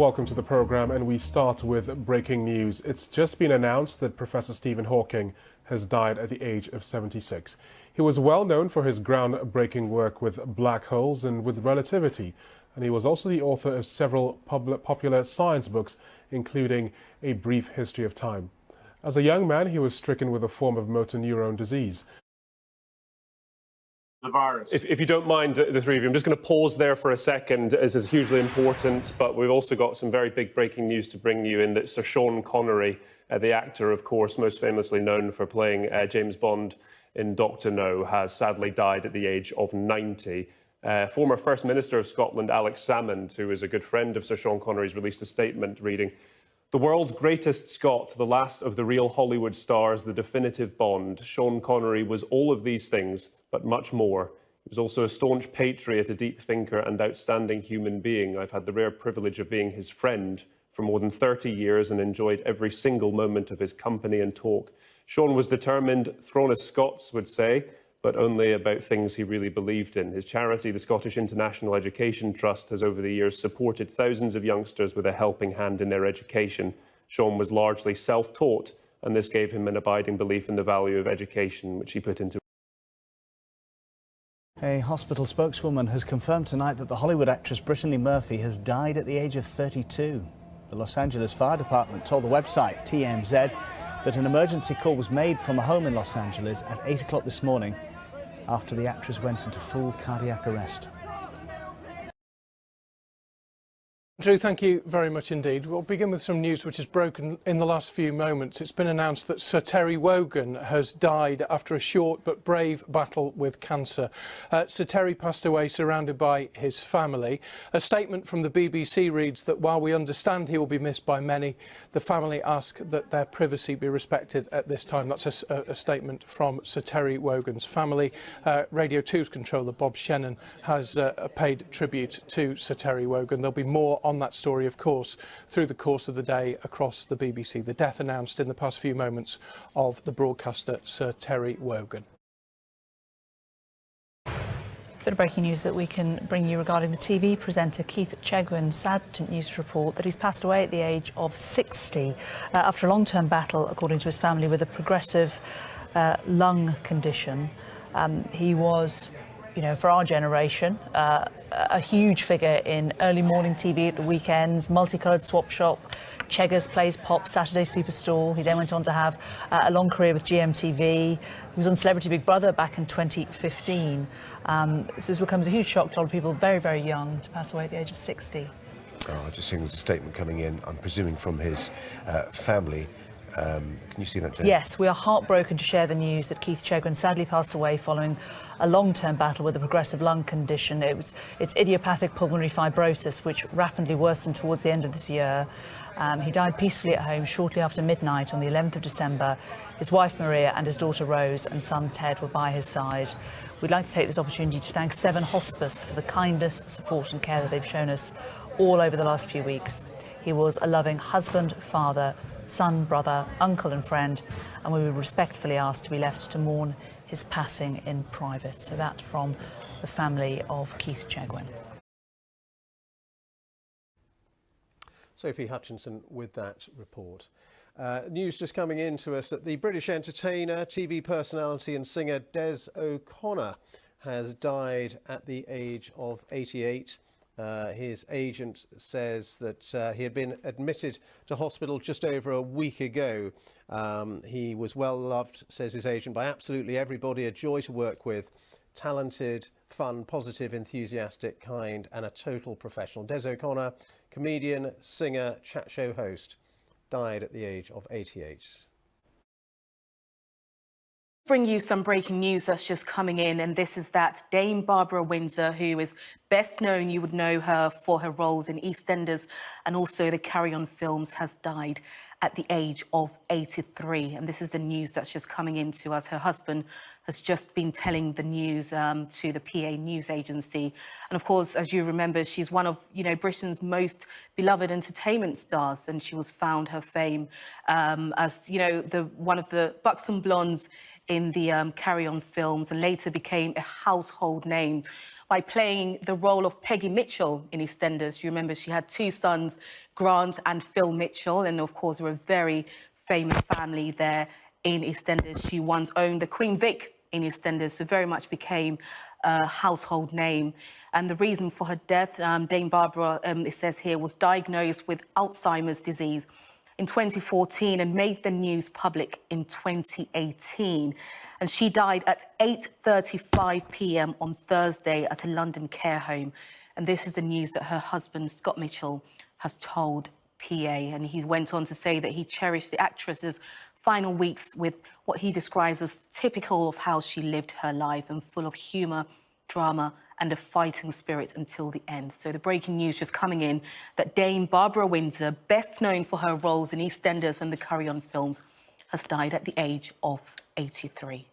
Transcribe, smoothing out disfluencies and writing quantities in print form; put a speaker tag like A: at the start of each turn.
A: Welcome to the programme, and we start with breaking news. It's just been announced that Professor Stephen Hawking has died at the age of 76. He was well known for his groundbreaking work with black holes and with relativity, and he was also the author of several popular science books, including A Brief History of Time. As a young man, he was stricken with a form of motor neurone disease.
B: The virus.
C: If you don't mind, the three of you, I'm just going to pause there for a second. This is hugely important, but we've also got some very big breaking news to bring you in that Sir Sean Connery, the actor, of course, most famously known for playing James Bond in Dr. No, has sadly died at the age of 90. Former First Minister of Scotland, Alex Salmond, who is a good friend of Sir Sean Connery's, released a statement reading, "The world's greatest Scot, the last of the real Hollywood stars, the definitive Bond. Sean Connery was all of these things, but much more. He was also a staunch patriot, a deep thinker and outstanding human being. I've had the rare privilege of being his friend for more than 30 years and enjoyed every single moment of his company and talk. Sean was determined, thrown as Scots would say, but only about things he really believed in. His charity, the Scottish International Education Trust, has over the years supported thousands of youngsters with a helping hand in their education. Sean was largely self-taught, and this gave him an abiding belief in the value of education, which he put into..."
D: A hospital spokeswoman has confirmed tonight that the Hollywood actress Brittany Murphy has died at the age of 32. The Los Angeles Fire Department told the website TMZ that an emergency call was made from a home in Los Angeles at 8 o'clock this morning after the actress went into full cardiac arrest.
E: Drew, thank you very much indeed. We'll begin with some news which has broken in the last few moments. It's been announced that Sir Terry Wogan has died after a short but brave battle with cancer. Sir Terry passed away surrounded by his family. A statement from the BBC reads that while we understand he will be missed by many, the family ask that their privacy be respected at this time. That's a statement from Sir Terry Wogan's family. Radio 2's controller Bob Shannon has paid tribute to Sir Terry Wogan. There'll be more on that story, of course, through the course of the day across the BBC. The death announced in the past few moments of the broadcaster Sir Terry Wogan.
F: Bit of breaking news that we can bring you regarding the TV presenter Keith Chegwin. Sad news to report that he's passed away at the age of 60 after a long-term battle, according to his family, with a progressive lung condition. He was, you know, for our generation, a huge figure in early morning TV at the weekends, multicoloured swap shop, Cheggers Plays Pop, Saturday Superstore. He then went on to have a long career with GMTV. He was on Celebrity Big Brother back in 2015. This becomes a huge shock to a lot of people, very, very young, to pass away at the age of 60.
G: I just think there's a statement coming in, I'm presuming from his family. Can you see that, Jane?
F: Yes, we are heartbroken to share the news that Keith Chegwin sadly passed away following a long-term battle with a progressive lung condition. It's idiopathic pulmonary fibrosis, which rapidly worsened towards the end of this year. He died peacefully at home shortly after midnight on the 11th of December. His wife Maria and his daughter Rose and son Ted were by his side. We'd like to take this opportunity to thank Seven Hospice for the kindness, support and care that they've shown us all over the last few weeks. He was a loving husband, father, son, brother, uncle and friend, and we would respectfully ask to be left to mourn his passing in private. So that from the family of Keith Chegwin.
H: Sophie Hutchinson with that report. News just coming in to us that the British entertainer, TV personality and singer Des O'Connor has died at the age of 88. His agent says that he had been admitted to hospital just over a week ago. He was well loved, says his agent, by absolutely everybody, a joy to work with, talented, fun, positive, enthusiastic, kind and a total professional. Des O'Connor, comedian, singer, chat show host, died at the age of 88.
I: Bring you some breaking news that's just coming in, and this is that Dame Barbara Windsor, who is best known, you would know her for her roles in EastEnders and also the Carry On films, has died at the age of 83. And this is the news that's just coming in to us. Her husband has just been telling the news to the PA news agency. And of course, as you remember, she's one of, Britain's most beloved entertainment stars, and she was found her fame as, one of the buxom blondes in the Carry On films and later became a household name by playing the role of Peggy Mitchell in EastEnders. You remember she had 2 sons, Grant and Phil Mitchell, and of course, they were a very famous family there in EastEnders. She once owned the Queen Vic in EastEnders, so very much became a household name. And the reason for her death, Dame Barbara, it says here, was diagnosed with Alzheimer's disease in 2014 and made the news public in 2018. And she died at 8:35 p.m. on Thursday at a London care home. And this is the news that her husband, Scott Mitchell, has told PA. And he went on to say that he cherished the actress's final weeks with what he describes as typical of how she lived her life and full of humour, drama and a fighting spirit until the end. So the breaking news just coming in that Dame Barbara Windsor, best known for her roles in EastEnders and the Carry On films, has died at the age of 83.